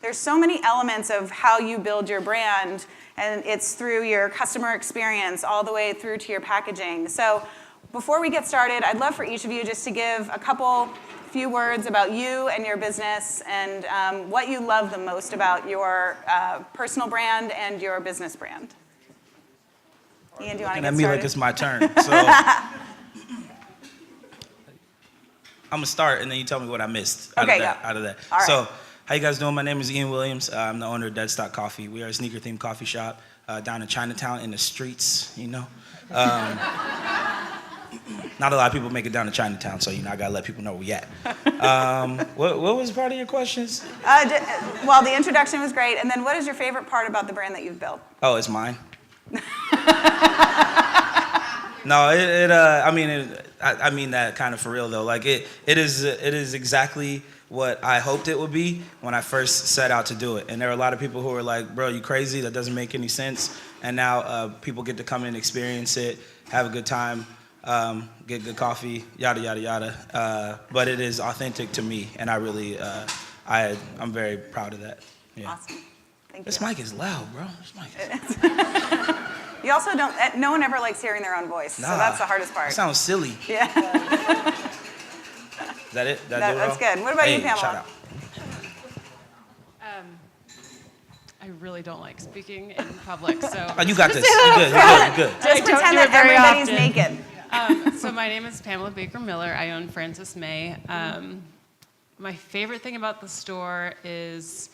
There's so many elements of how you build your brand, and it's through your customer experience all the way through to your packaging. So before we get started, I'd love for each of you just to give a few words about you and your business and what you love the most about your personal brand and your business brand. Ian, do you want to get started? Looking at me like it's my turn. So I'm going to start, and then you tell me what I missed out of that. All right. So how you guys doing? My name is Ian Williams. I'm the owner of Deadstock Coffee. We are a sneaker-themed coffee shop down in Chinatown in the streets, you know. Not a lot of people make it down to Chinatown, so, I got to let people know where we at. What was part of your questions? Well, the introduction was great. And then what is your favorite part about the brand that you've built? Oh, it's mine. No, I mean that kind of for real though. Like it is exactly what I hoped it would be when I first set out to do it. And there are a lot of people who are like, bro, you crazy? That doesn't make any sense. And now people get to come and experience it, have a good time, get good coffee, yada, yada, yada. But it is authentic to me. And I really, I'm very proud of that. Yeah. Awesome. Thank you. This mic is loud, bro. This mic is You also no one ever likes hearing their own voice, so that's the hardest part. It sounds silly. Yeah. Is that it? That's good. What about you, Pamela? Shout out. I really don't like speaking in public, so. Oh, you got this. You're good. Just pretend that everybody's naked. So my name is Pamela Baker Miller. I own Francis May. My favorite thing about the store is,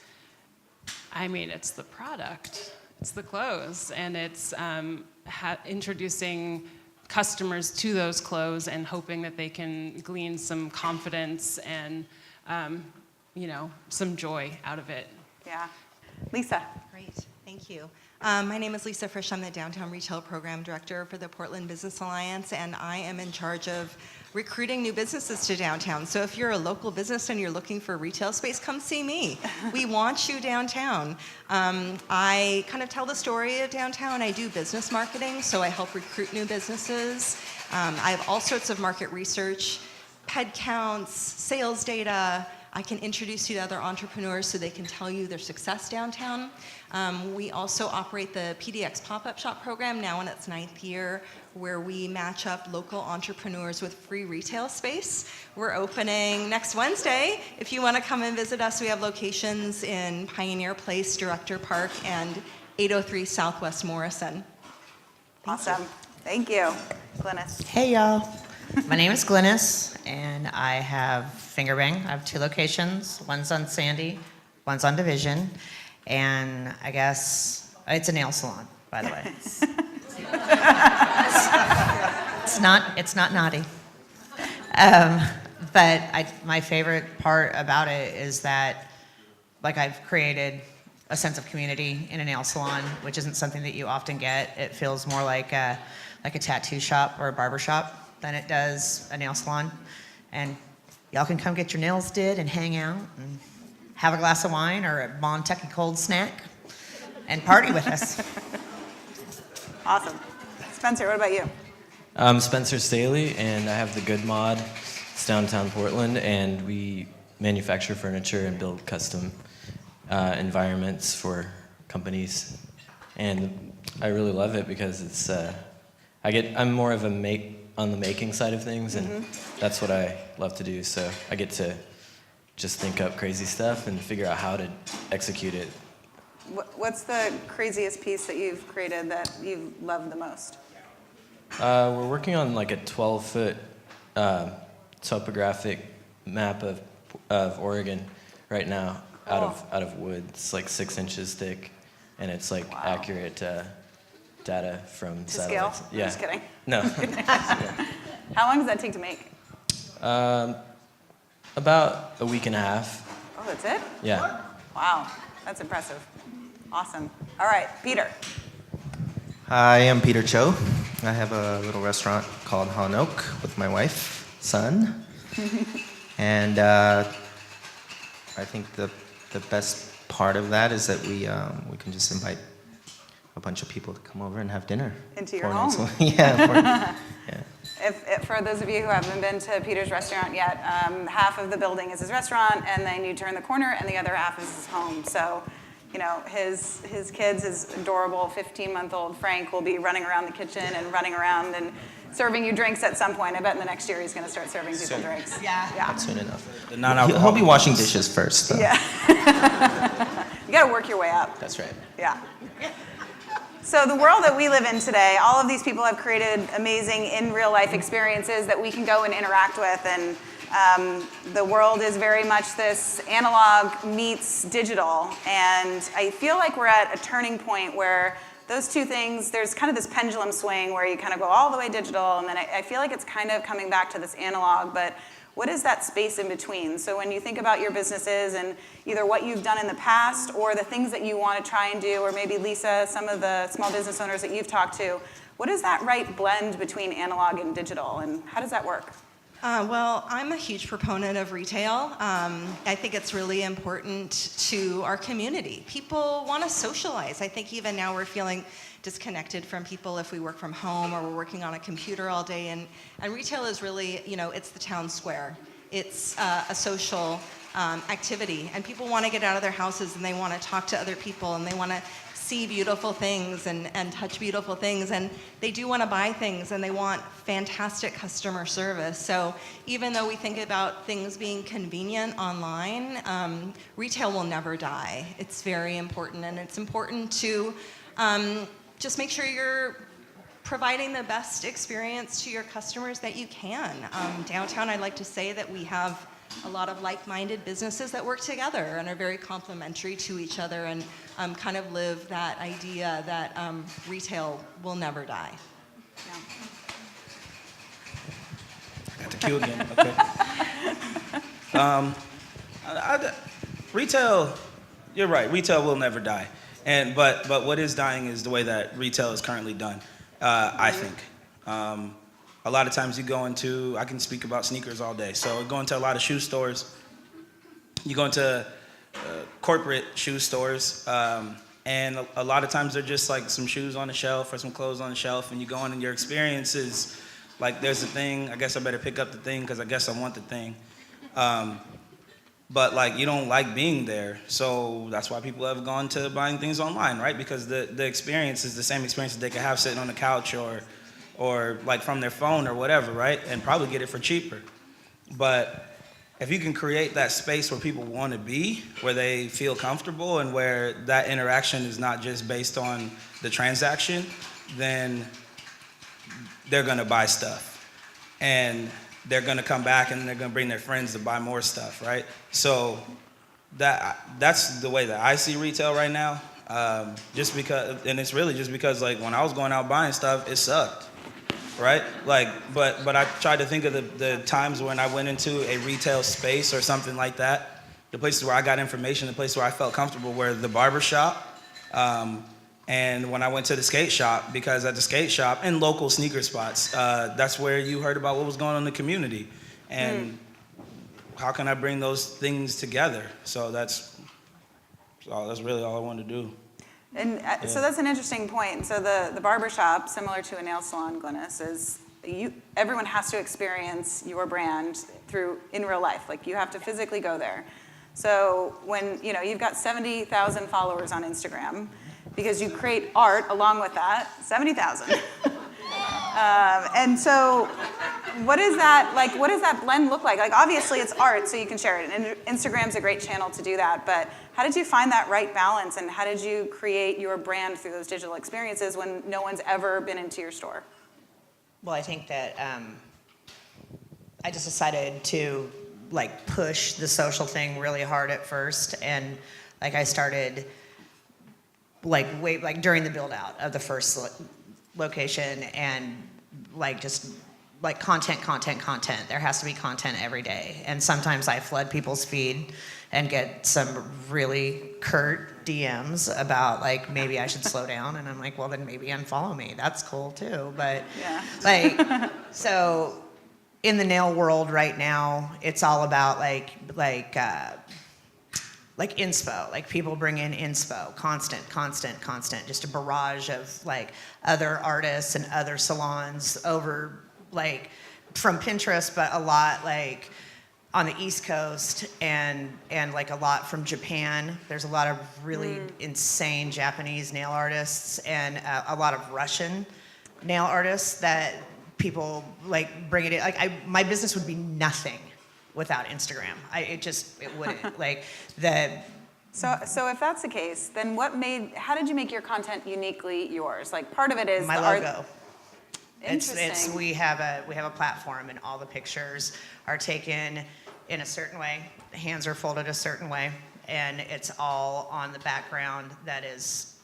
it's the product. It's the clothes, and it's introducing customers to those clothes and hoping that they can glean some confidence and, some joy out of it. Yeah. Lisa. Great, thank you. My name is Lisa Frisch. I'm the Downtown Retail Program Director for the Portland Business Alliance, and I am in charge of recruiting new businesses to downtown. So if you're a local business and you're looking for retail space, come see me. We want you downtown. I kind of tell the story of downtown. I do business marketing, so I help recruit new businesses. I have all sorts of market research, head counts, sales data. I can introduce you to other entrepreneurs so they can tell you their success downtown. We also operate the PDX pop-up shop program now in its 9th year, where we match up local entrepreneurs with free retail space. We're opening next Wednesday. If you want to come and visit us, we have locations in Pioneer Place, Director Park, and 803 Southwest Morrison. Awesome. Thank you. Glynis. Hey, y'all. My name is Glynis, and I have Finger Bang. I have 2 locations. One's on Sandy, one's on Division, and I guess it's a nail salon, by the way. It's not naughty. But my favorite part about it is that, I've created a sense of community in a nail salon, which isn't something that you often get. It feels more like a tattoo shop or a barber shop than it does a nail salon. And y'all can come get your nails did and hang out and have a glass of wine or a Montucky cold snack and party with us. Awesome. Spencer, what about you? I'm Spencer Staley, and I have the Good Mod. It's downtown Portland, and we manufacture furniture and build custom environments for companies. And I really love it because it's I'm more of on the making side of things, and that's what I love to do. So I get to just think up crazy stuff and figure out how to execute it. What's the craziest piece that you've created that you love the most? We're working on like a 12-foot topographic map of Oregon right now out of wood. It's like 6 inches thick, and it's like accurate data from satellites. Scale? Yeah. I'm just kidding. No. Yeah. How long does that take to make? About a week and a half. Oh, that's it? Yeah. Wow, that's impressive. Awesome. All right, Peter. Hi, I'm Peter Cho. I have a little restaurant called Hanok with my wife, son. And I think the best part of that is that we can just invite a bunch of people to come over and have dinner. Into your home. Yeah. for those of you who haven't been to Peter's restaurant yet, half of the building is his restaurant, and then you turn the corner, and the other half is his home. So, you know, his kids, his adorable 15-month-old Frank will be running around the kitchen and running around and serving you drinks at some point. I bet in the next year he's going to start serving people drinks. Yeah. Soon enough. The non-alcoholic He'll be washing dishes first, though. Yeah. You got to work your way up. That's right. Yeah. So the world that we live in today, all of these people have created amazing in real life experiences that we can go and interact with. And the world is very much this analog meets digital. And I feel like we're at a turning point where those two things, there's kind of this pendulum swing where you kind of go all the way digital, and then I feel like it's kind of coming back to this analog, but what is that space in between? So when you think about your businesses and either what you've done in the past or the things that you want to try and do, or maybe Lisa, some of the small business owners that you've talked to, what is that right blend between analog and digital, and how does that work? Well, I'm a huge proponent of retail. I think it's really important to our community. People want to socialize. I think even now we're feeling disconnected from people if we work from home or we're working on a computer all day. And retail is really, you know, it's the town square. It's a social activity. And people want to get out of their houses and they want to talk to other people and they want to see beautiful things and touch beautiful things, and they do want to buy things and they want fantastic customer service. So even though we think about things being convenient online, retail will never die. It's very important, and it's important to just make sure you're providing the best experience to your customers that you can. Downtown, I'd like to say that we have a lot of like-minded businesses that work together and are very complementary to each other, and kind of live that idea that retail will never die. I got the cue again. Okay. Retail, you're right. Retail will never die, but what is dying is the way that retail is currently done. I think. A lot of times you go into, I can speak about sneakers all day. So go into a lot of shoe stores. You go into corporate shoe stores, and a lot of times they're just like some shoes on the shelf or some clothes on the shelf, and you go in and your experience is like, there's a thing, I guess I better pick up the thing because I guess I want the thing. But like, you don't like being there. So that's why people have gone to buying things online, right? Because the experience is the same experience that they could have sitting on the couch or like from their phone or whatever, right? And probably get it for cheaper. But if you can create that space where people want to be, where they feel comfortable and where that interaction is not just based on the transaction, then they're going to buy stuff. And they're going to come back and they're going to bring their friends to buy more stuff, right? So that's the way that I see retail right now. Just because, and it's really just because like when I was going out buying stuff, it sucked. Right? Like, but I tried to think of the times when I went into a retail space or something like that, the places where I got information, the places where I felt comfortable were the barber shop, and when I went to the skate shop, because at the skate shop and local sneaker spots, that's where you heard about what was going on in the community, and how can I bring those things together? So that's really all I wanted to do. And so that's an interesting point. So the barber shop, similar to a nail salon, Glynis, is everyone has to experience your brand in real life. Like, you have to physically go there. So when you've got 70,000 followers on Instagram, because you create art along with that, 70,000. And so what is that like? What does that blend look like? Like, obviously it's art, so you can share it, and Instagram's a great channel to do that. But how did you find that right balance, and how did you create your brand through those digital experiences when no one's ever been into your store? Well, I think that I just decided to like push the social thing really hard at first, and like I started like during the build out of the first location, and like just like content. There has to be content every day, and sometimes I flood people's feed and get some really curt DMs about like maybe I should slow down, and I'm like, well then maybe unfollow me. That's cool too, but Yeah. like so in the nail world right now, it's all about like inspo. Like, people bring in inspo, constant, just a barrage of like other artists and other salons over like from Pinterest, but a lot like on the East Coast and like a lot from Japan. There's a lot of really insane Japanese nail artists and a lot of Russian nail artists that people like bring it in. Like my business would be nothing without Instagram. It wouldn't. Like So if that's the case, then how did you make your content uniquely yours? Like part of it is my the logo. art. Interesting. It's we have a platform and all the pictures are taken in a certain way. The hands are folded a certain way, and it's all on the background that is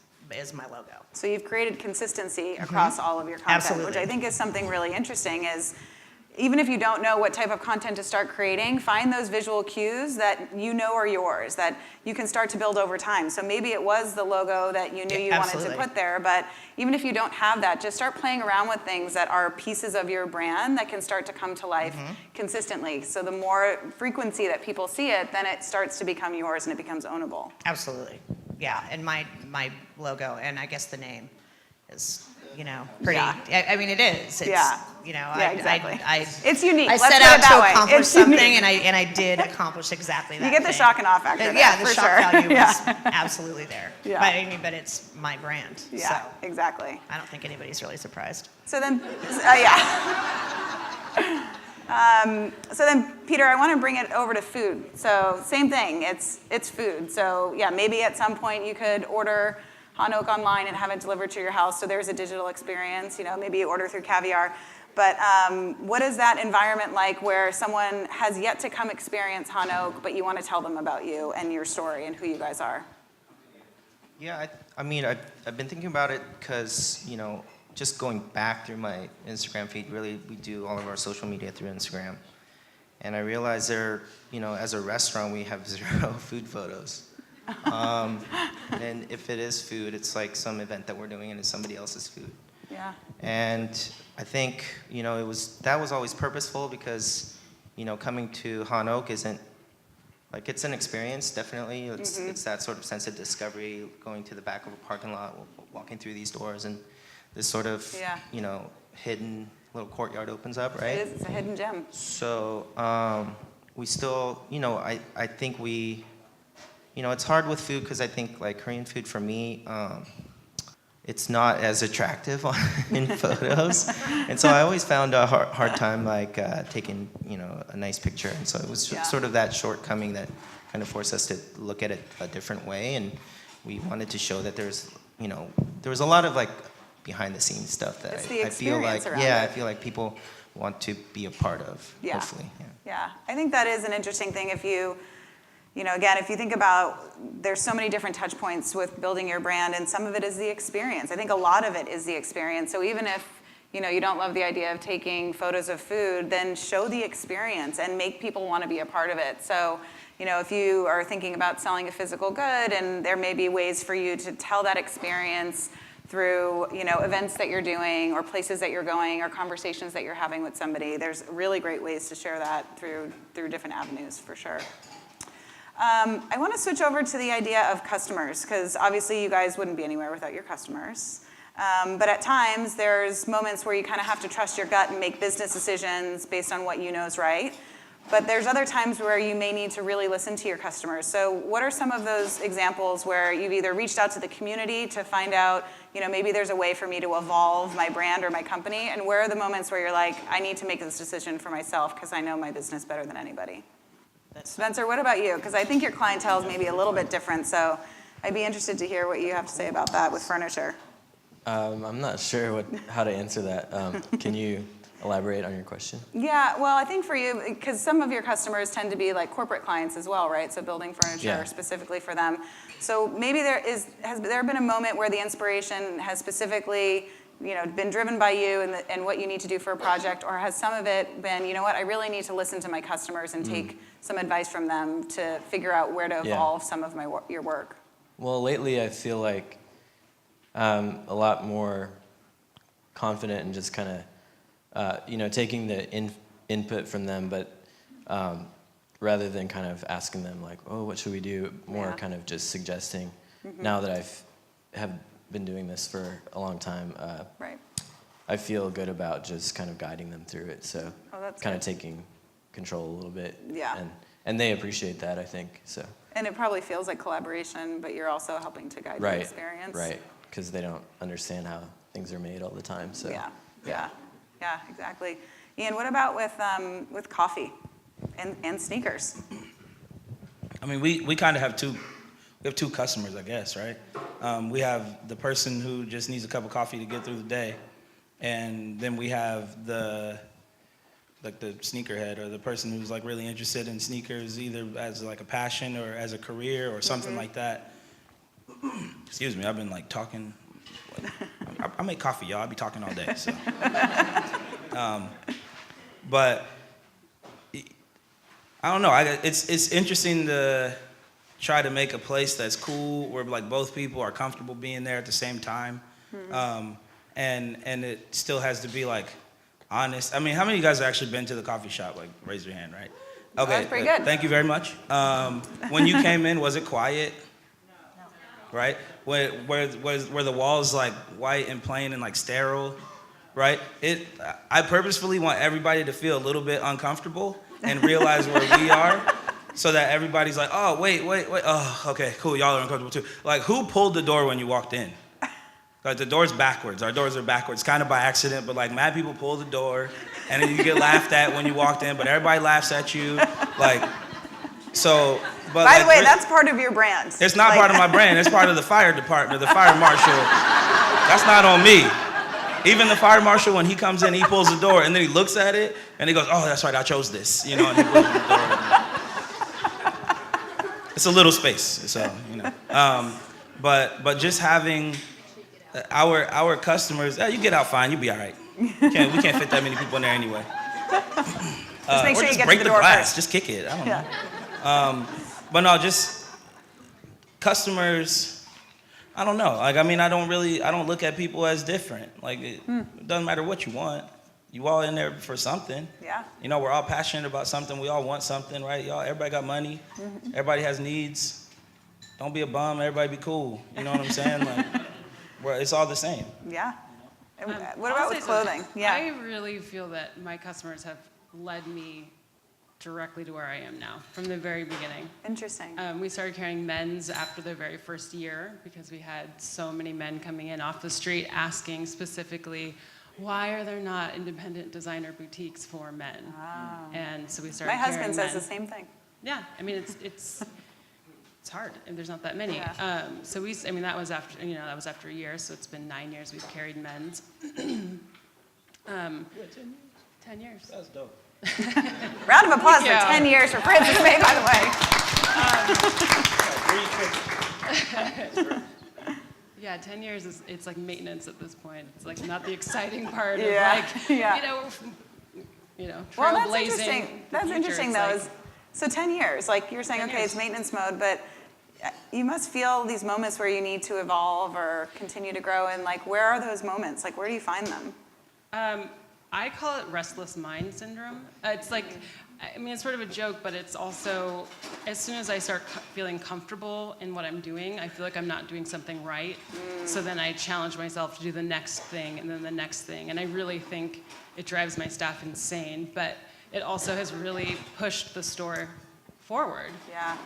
my logo. So you've created consistency across all of your content, Absolutely. which I think is something really interesting is even if you don't know what type of content to start creating, find those visual cues that you know are yours, that you can start to build over time. So maybe it was the logo that you knew you wanted to put there, but even if you don't have that, just start playing around with things that are pieces of your brand that can start to come to life consistently. So the more frequency that people see it, then it starts to become yours and it becomes ownable. Absolutely. Yeah, and my logo, and I guess the name is, pretty. Yeah. I mean, it is. It's, Yeah. Exactly. It's unique. I Let's set put it out that to way. accomplish It's something, unique. and I did accomplish exactly that. You get the thing. shock and awe factor there, Yeah, the for shock sure. value was Yeah. absolutely there. Yeah. But it's my brand. Yeah, So exactly. I don't think anybody's really surprised. So then, so then, Peter, I want to bring it over to food. So same thing, it's food. So yeah, maybe at some point you could order Hanok online and have it delivered to your house. So there's a digital experience. Maybe you order through Caviar. But what is that environment like where someone has yet to come experience Hanok, but you want to tell them about you and your story and who you guys are? Yeah, I mean, I've been thinking about it because, just going back through my Instagram feed, really, we do all of our social media through Instagram. And I realized as a restaurant, we have 0 food photos. And if it is food, it's like some event that we're doing and it's somebody else's food. Yeah. And I think, that was always purposeful because, coming to Hanok isn't, like, it's an experience, definitely. It's that sort of sense of discovery, going to the back of a parking lot, walking through these doors, and this sort of, hidden little courtyard opens up, right? It is. It's a hidden gem. So we still, I think it's hard with food because I think like Korean food for me, it's not as attractive in photos. And so I always found a hard time like taking, a nice picture. And so it was sort of that shortcoming that kind of forced us to look at it a different way. And we wanted to show that there was a lot of like behind the scenes stuff that I feel like, I feel like people want to be a part of, hopefully. Yeah, I think that is an interesting thing if you, again, if you think about, there's so many different touch points with building your brand, and some of it is the experience. I think a lot of it is the experience. So even if, you don't love the idea of taking photos of food, then show the experience and make people want to be a part of it. So, if you are thinking about selling a physical good, and there may be ways for you to tell that experience through, events that you're doing or places that you're going or conversations that you're having with somebody. There's really great ways to share that through different avenues, for sure. I want to switch over to the idea of customers, because obviously you guys wouldn't be anywhere without your customers. But at times, there's moments where you kind of have to trust your gut and make business decisions based on what you know is right. But there's other times where you may need to really listen to your customers. So what are some of those examples where you've either reached out to the community to find out, maybe there's a way for me to evolve my brand or my company, and where are the moments where you're like, I need to make this decision for myself because I know my business better than anybody? Spencer, what about you? Because I think your clientele is maybe a little bit different, so I'd be interested to hear what you have to say about that with furniture. I'm not sure how to answer that. Can you elaborate on your question? Yeah, well, I think for you, because some of your customers tend to be like corporate clients as well, right? So building furniture specifically for them. So maybe has there been a moment where the inspiration has specifically, been driven by you and what you need to do for a project, or has some of it been, I really need to listen to my customers and take some advice from them to figure out where to evolve some of your work? Well, lately I feel like a lot more confident and just kind of, taking the input from them, but rather than kind of asking them like, oh, what should we do? More kind of just suggesting. Now that have been doing this for a long time. Right. I feel good about just kind of guiding them through it. So that's kind of good. taking control a little bit. Yeah. And they appreciate that, I think. So. And it probably feels like collaboration, but you're also helping to guide the experience. Right, because they don't understand how things are made all the time. So. Yeah, exactly. Ian, what about with coffee and sneakers? I mean, we kind of have two customers, I guess, right? We have the person who just needs a cup of coffee to get through the day, and then we have the sneakerhead, or the person who's like really interested in sneakers, either as like a passion or as a career or something like that. Excuse me, I've been like talking. I make coffee, y'all. I be talking all day. So. But I don't know. It's interesting to try to make a place that's cool, where like both people are comfortable being there at the same time, and it still has to be like honest. I mean, how many of you guys have actually been to the coffee shop? Like, raise your hand, right? Okay, That's pretty good. Thank you very much. When you came in, was it quiet? No. Right? Were the walls like white and plain and like sterile? Right? I purposefully want everybody to feel a little bit uncomfortable and realize where we are, so that everybody's like, oh, wait. Oh, okay, cool. Y'all are uncomfortable too. Like, who pulled the door when you walked in? Like, the door's backwards. Our doors are backwards, kind of by accident, but like mad people pull the door, and then you get laughed at when you walked in, but everybody laughs at you. Like, so, but By like, the way, that's part of your brand. it's not part of my brand. It's part of the fire department, the fire marshal. That's not on me. Even the fire marshal, when he comes in, he pulls the door, and then he looks at it, and he goes, oh, that's right, I chose this. You know, and he pulls the door. It's a little space, so, you know. But just having our customers, you get out fine, you'll be all right. We can't fit that many people in there anyway. Just make sure you get break to the the door glass, first. just kick it, I don't know. But no, just customers, I don't know. Like, I mean, I don't look at people as different. Like, it doesn't matter what you want. You all in there for something. Yeah. You know, we're all passionate about something. We all want something, right? Everybody got money. Everybody has needs. Don't be a bum. Everybody be cool. You know what I'm saying? Like, it's all the same. Yeah. What about with clothing? Yeah. I really feel that my customers have led me directly to where I am now from the very beginning. Interesting. We started carrying men's after the very first year because we had so many men coming in off the street asking specifically, why are there not independent designer boutiques for men? And so we started. My husband says men. the same thing. Yeah, I mean it's hard, and there's not that many. Yeah. So that was after a year, so it's been 9 years we've carried men's. 10 years. That's dope. Round of applause for Yeah. 10 years for Frances May, by the way. Yeah, 10 years it's like maintenance at this point. It's like not the exciting part Yeah. of like, Yeah. Well, that's trailblazing. interesting. That's future. interesting, It's though. like- So 10 years, like you're saying, 10 okay, years. it's maintenance mode, but you must feel these moments where you need to evolve or continue to grow, and like, where are those moments? Like, where do you find them? I call it restless mind syndrome. It's like, I mean, it's sort of a joke, but it's also, as soon as I start feeling comfortable in what I'm doing, I feel like I'm not doing something right. So then I challenge myself to do the next thing and then the next thing. And I really think it drives my staff insane, but it also has really pushed the store forward. Yeah.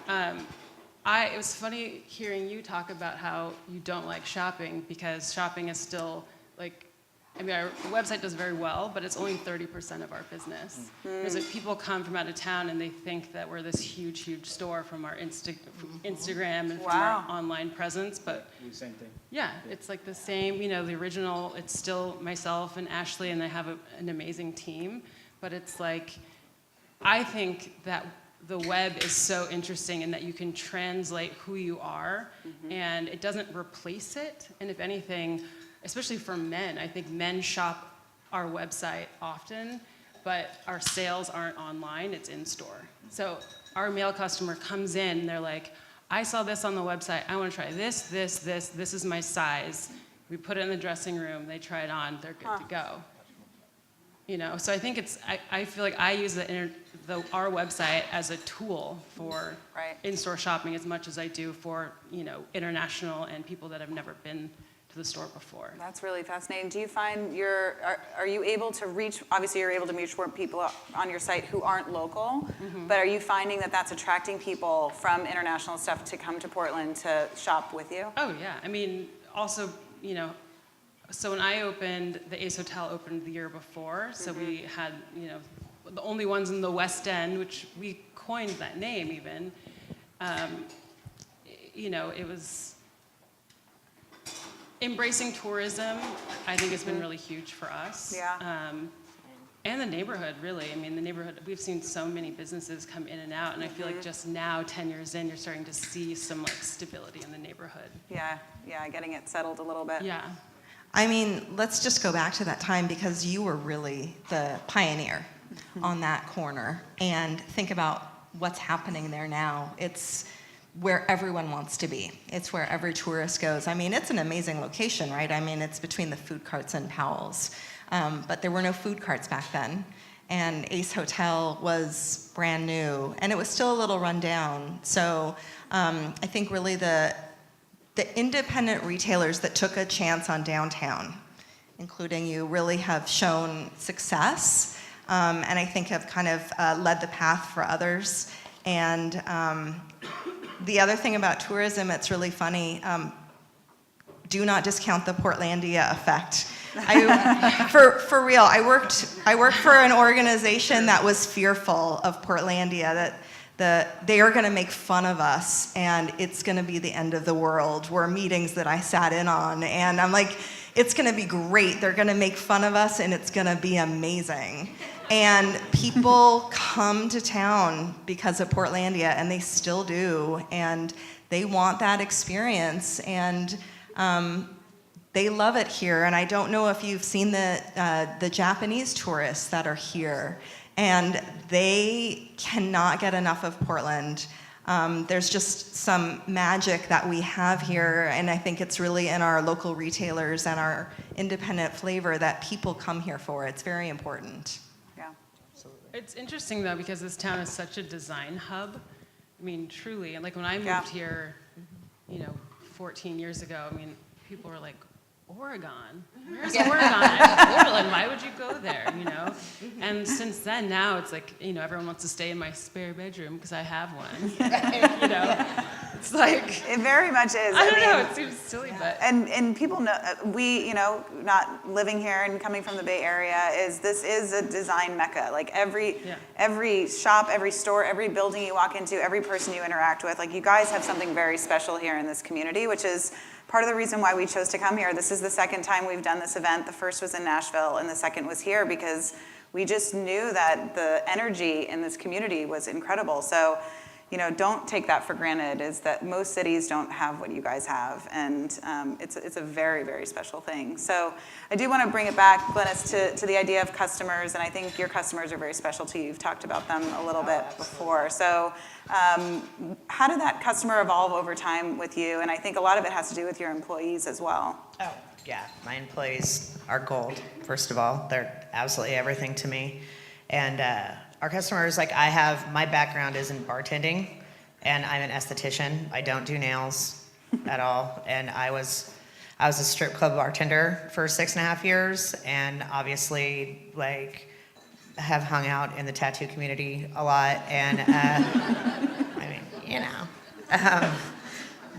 It was funny hearing you talk about how you don't like shopping because shopping is still like, I mean, our website does very well, but it's only 30% of our business. There's like people come from out of town and they think that we're this huge, huge store from our Instagram and from our online presence, but Same thing. yeah, it's like the same, the original, it's still myself and Ashley, and I have an amazing team, but it's like, I think that the web is so interesting in that you can translate who you are, and it doesn't replace it, and if anything, especially for men, I think men shop our website often, but our sales aren't online, it's in store. So our male customer comes in and they're like, I saw this on the website, I want to try this is my size. We put it in the dressing room, they try it on, they're good to go. So I think I feel like I use our website as a tool for in-store shopping as much as I do for, international and people that have never been to the store before. That's really fascinating. Do you find are you able to reach, obviously you're able to reach more people on your site who aren't local, but are you finding that that's attracting people from international stuff to come to Portland to shop with you? Oh yeah, I mean, also, you know, so when I opened, the Ace Hotel opened the year before, so we had, you know, the only ones in the West End, which we coined that name even. You know, it was embracing tourism. I think has been really huge for us. Yeah. And the neighborhood, really. I mean, the neighborhood, we've seen so many businesses come in and out, and I feel like just now, 10 years in, you're starting to see some like stability in the neighborhood. Yeah, getting it settled a little bit. Yeah. I mean, let's just go back to that time because you were really the pioneer on that corner. And think about what's happening there now. It's where everyone wants to be. It's where every tourist goes. I mean, it's an amazing location, right? I mean, it's between the food carts and Powell's. But there were no food carts back then. And Ace Hotel was brand new. And it was still a little run down. So I think really the independent retailers that took a chance on downtown, including you, really have shown success, and I think have kind of led the path for others. And the other thing about tourism, it's really funny, do not discount the Portlandia effect. For real, I worked for an organization that was fearful of Portlandia, that they are going to make fun of us and it's going to be the end of the world. Were meetings that I sat in on, and I'm like, it's going to be great. They're going to make fun of us and it's going to be amazing. And people come to town because of Portlandia, and they still do, and they want that experience, and they love it here. And I don't know if you've seen the Japanese tourists that are here, and they cannot get enough of Portland. There's just some magic that we have here, and I think it's really in our local retailers and our independent flavor that people come here for. It's very important. Yeah. It's interesting though, because this town is such a design hub. I mean, truly, and like when I moved here, you know, 14 years ago, I mean, people were like, Oregon? Where's Oregon? I'm Portland. Why would you go there? You know? And since then, now it's like, you know, everyone wants to stay in my spare bedroom because I have one. You know? It's like, It very much is. I don't know. It seems silly, but And people know, we, you know, not living here and coming from the Bay Area, this is a design mecca. Like every shop, every store, every building you walk into, every person you interact with, like you guys have something very special here in this community, which is part of the reason why we chose to come here. This is the second time we've done this event. The first was in Nashville and the second was here because we just knew that the energy in this community was incredible. So, you know, don't take that for granted, is that most cities don't have what you guys have, and it's a very, very special thing. So I do want to bring it back, Glennis, to the idea of customers, and I think your customers are very special to you. You've talked about them a little bit before. So how did that customer evolve over time with you? And I think a lot of it has to do with your employees as well. Oh, yeah. My employees are gold, first of all. They're absolutely everything to me. And our customers, like my background is in bartending, and I'm an esthetician. I don't do nails at all. And I was a strip club bartender for 6.5 years, and obviously, like, have hung out in the tattoo community a lot. And I mean, you know.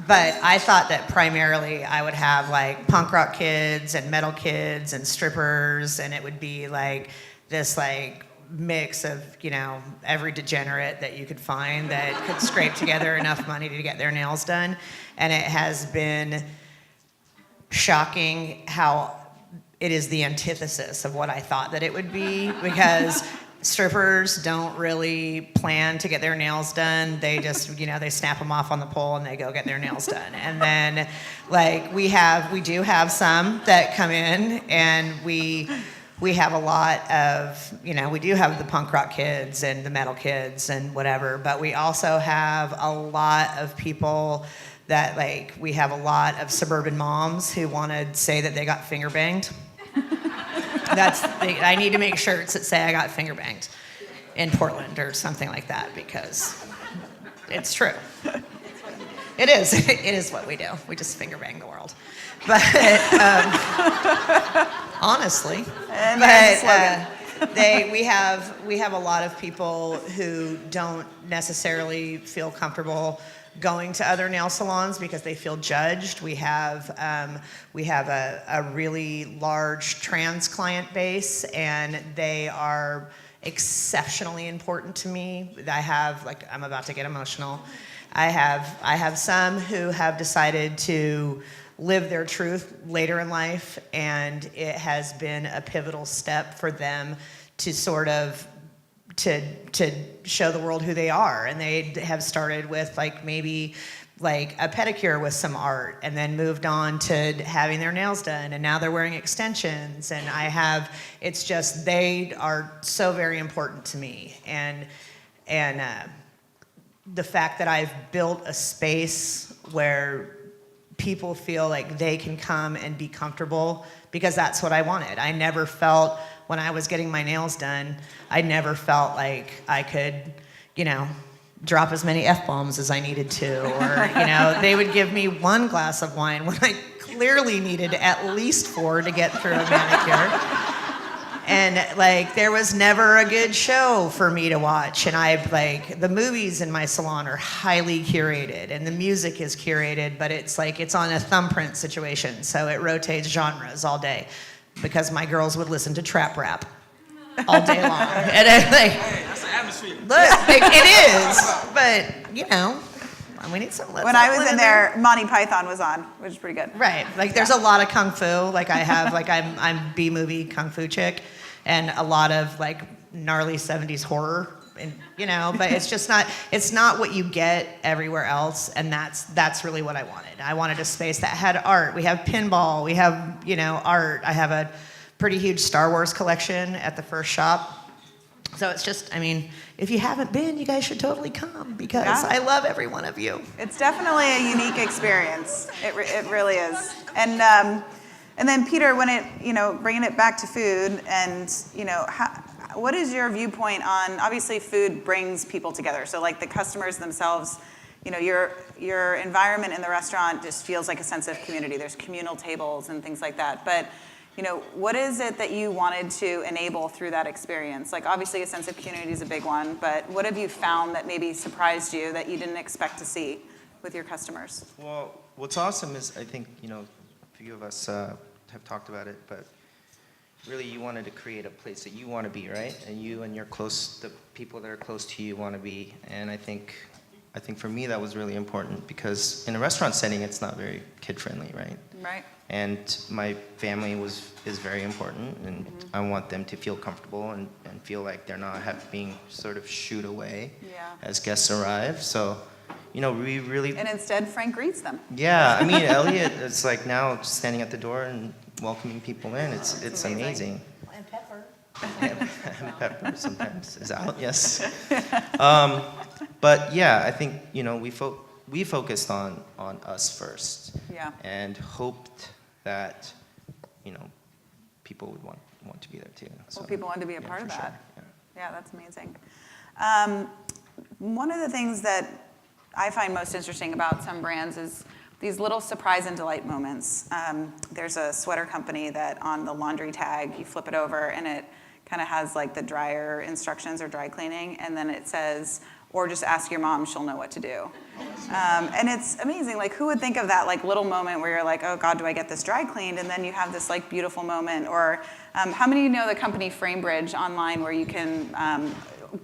But I thought that primarily I would have like punk rock kids and metal kids and strippers, and it would be like this like mix of, you know, every degenerate that you could find that could scrape together enough money to get their nails done. And it has been shocking how it is the antithesis of what I thought that it would be, because strippers don't really plan to get their nails done. They just, you know, they snap them off on the pole and they go get their nails done. And then, like, we do have some that come in, and we have a lot of, you know, we do have the punk rock kids and the metal kids and whatever, but we also have a lot of people that, like, we have a lot of suburban moms who want to say that they got finger banged. I need to make shirts that say I got finger banged in Portland or something like that, because it's true. It is. It is what we do. We just finger bang the world. But honestly, And there's the but we have a lot of people who don't necessarily feel comfortable going to other nail salons because they feel judged. We have a really large trans client base, and they are exceptionally important to me. I'm about to get emotional. I have some who have decided to live their truth later in life, and it has been a pivotal step for them to sort of to show the world who they are. And they have started with maybe a pedicure with some art, and then moved on to having their nails done, and now they're wearing extensions. And it's just, they are so very important to me. And the fact that I've built a space where people feel like they can come and be comfortable, because that's what I wanted. I never felt, when I was getting my nails done, I never felt like I could, drop as many F-bombs as I needed to, or, they would give me one glass of wine when I clearly needed at least 4 to get through a manicure. And there was never a good show for me to watch. And the movies in my salon are highly curated, and the music is curated, but it's on a thumbprint situation. So it rotates genres all day, because my girls would listen to trap rap all day long. And That's the atmosphere. look, it is, but we need some. When I was in there, Monty Python was on, which is pretty good. Right, there's a lot of kung fu. I have, I'm B-movie kung fu chick, and a lot of gnarly 70s horror, and but it's not what you get everywhere else, and that's really what I wanted. I wanted a space that had art. We have pinball, we have art. I have a pretty huge Star Wars collection at the Frisch shop. So it's just, if you haven't been, you guys should totally come, because I love every one of you. It's definitely a unique experience. It really is. And then Peter, when bringing it back to food, and what is your viewpoint on, obviously food brings people together. So the customers themselves, your environment in the restaurant just feels like a sense of community. There's communal tables and things like that. But what is it that you wanted to enable through that experience? Obviously a sense of community is a big one, but what have you found that maybe surprised you that you didn't expect to see with your customers? Well, what's awesome is, I think, a few of us have talked about it, but really you wanted to create a place that you want to be, right? And you and the people that are close to you want to be. And I think for me that was really important, because in a restaurant setting it's not very kid-friendly, right? Right. And my family is very important, and I want them to feel comfortable and feel like they're not being sort of shooed away as guests arrive. So, we really... And instead, Frank greets them. Yeah, Elliot is now standing at the door and welcoming people in. It's amazing. And Pepper. And Pepper sometimes is out, yes. But yeah, I think, we focused on us first. Yeah. And hoped that, people would want to be there too. So, People wanted to be a part of that. Sure. Yeah, that's amazing. One of the things that I find most interesting about some brands is these little surprise and delight moments. There's a sweater company that on the laundry tag, you flip it over and it kind of has the dryer instructions or dry cleaning, and then it says, or just ask your mom, she'll know what to do. And it's amazing, who would think of that little moment where you're oh God, do I get this dry cleaned? And then you have this beautiful moment. Or how many of you know the company FrameBridge online, where you can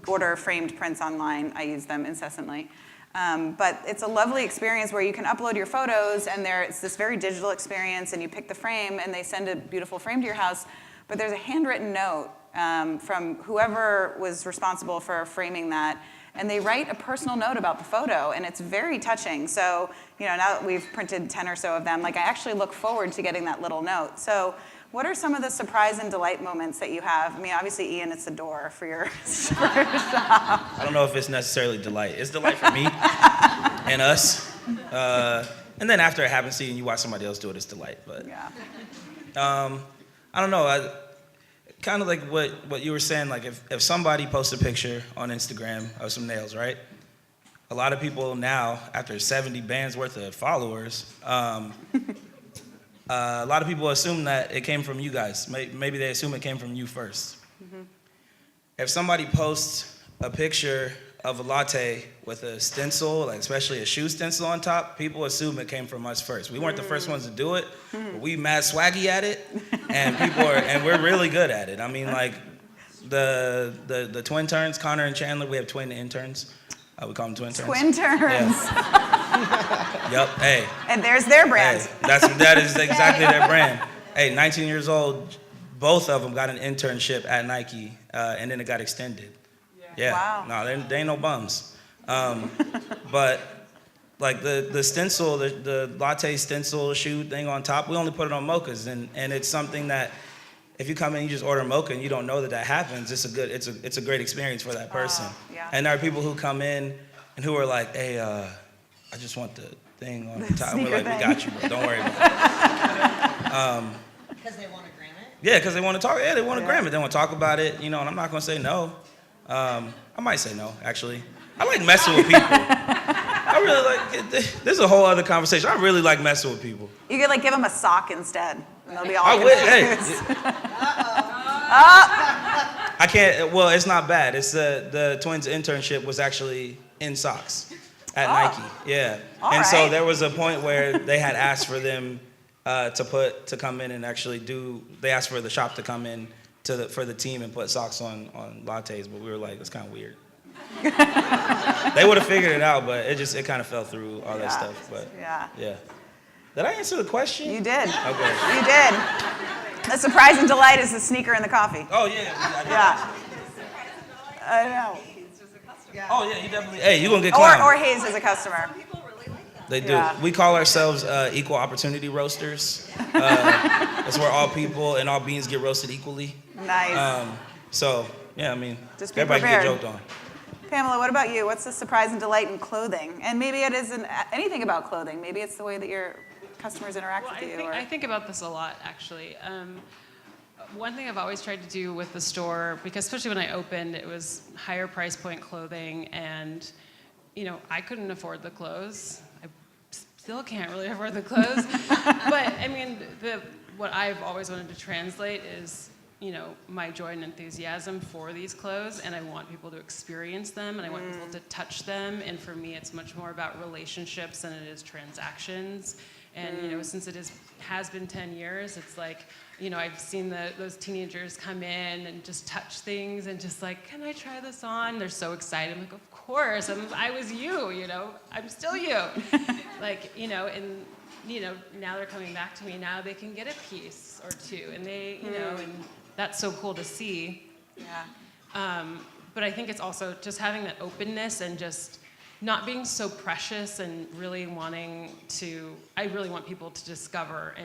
order framed prints online? I use them incessantly. But it's a lovely experience where you can upload your photos, and it's this very digital experience, and you pick the frame, and they send a beautiful frame to your house. But there's a handwritten note from whoever was responsible for framing that, and they write a personal note about the photo, and it's very touching. So, now that we've printed 10 or so of them, I actually look forward to getting that little note. So, what are some of the surprise and delight moments that you have? Obviously, Ian, it's the door for your shop. I don't know if it's necessarily delight. It's delight for me and us. And then after it happens to you and you watch somebody else do it, it's delight. But Yeah. I don't know. Kind of what you were saying, if somebody posts a picture on Instagram of some nails, right? a lot of people now, after 70 bands worth of followers, a lot of people assume that it came from you guys. Maybe they assume it came from you first. If somebody posts a picture of a latte with a stencil, like especially a shoe stencil on top, people assume it came from us first. We weren't the first ones to do it, but we mad swaggy at it, and and we're really good at it. I mean, like the twin turns, Connor and Chandler, we have twin interns. We call them twin turns. Twin turns. Yeah. Yep. Hey. And there's their brand. Hey, that is exactly their brand. Hey, 19 years old, both of them got an internship at Nike, and then it got extended. Yeah. Wow. No, they ain't no bums. But like the stencil, the latte stencil shoe thing on top, we only put it on mochas, and it's something that if you come in and you just order a mocha and you don't know that happens, it's a great experience for that person. Yeah. And there are people who come in and who are like, hey, I just want the thing on the top. And we're like, thing. we got you, bro. Don't worry about it. Because they want to gram it? Yeah, because they want to talk. Yeah, they want to gram it. They want to talk about it, and I'm not going to say no. I might say no, actually. I like messing with people. I really like, this is a whole other conversation. I really like messing with people. You could give them a sock instead, and they'll be all I would, confused. I can't, well, it's not bad. It's the twins' internship was actually in socks at Nike. Yeah. And so there was a point where they had asked for them to come in and actually they asked for the shop to come in for the team and put socks on lattes, but we were like, it's kind of weird. They would have figured it out, but it kind of fell through all that stuff. But yeah. Did I answer the question? You did. Okay. You did. The surprise and delight is the sneaker and the coffee. Oh yeah. Yeah. I know. Oh yeah, you definitely. Hey, you gonna get clowned. Or Hayes as a customer. They do. Yeah. We call ourselves equal opportunity roasters. That's where all people and all beans get roasted equally. Nice. So yeah, I mean, Just be everybody can prepared. get joked on. Pamela, what about you? What's the surprise and delight in clothing? And maybe it isn't anything about clothing. Maybe it's the way that your customers interact with you. I think about this a lot, actually. One thing I've always tried to do with the store, because especially when I opened, it was higher price point clothing, and I couldn't afford the clothes. I still can't really afford the clothes. But I mean, what I've always wanted to translate is my joy and enthusiasm for these clothes, and I want people to experience them, and I want people to touch them, and for me it's much more about relationships than it is transactions. And since it has been 10 years, it's like, I've seen those teenagers come in and just touch things and just like, can I try this on? They're so excited. I'm like, of course, I was you, I'm still you. And now they're coming back to me. Now they can get a piece or two, and they, and that's so cool to see. Yeah. But I think it's also just having that openness and just not being so precious and really I really want people to discover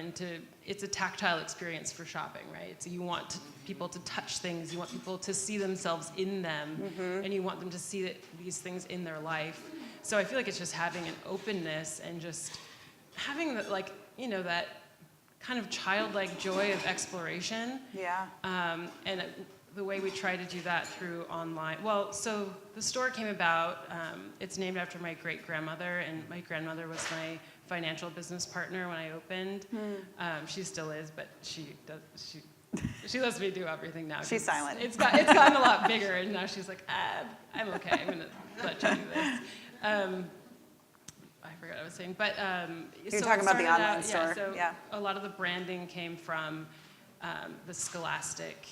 it's a tactile experience for shopping, right? So you want people to touch things, you want people to see themselves in them, and you want them to see these things in their life. So I feel like it's just having an openness and just having that kind of childlike joy of exploration. Yeah. And the way we try to do that through online. Well, so the store came about, it's named after my great-grandmother, and my grandmother was my financial business partner when I opened. She still is, but she lets me do everything now. She's silent. It's gotten a lot bigger, and now she's like, I'm okay, I'm gonna let you do this. I forgot what I was saying, but You're so talking about the online out, store. So Yeah. a lot of the branding came from the Scholastic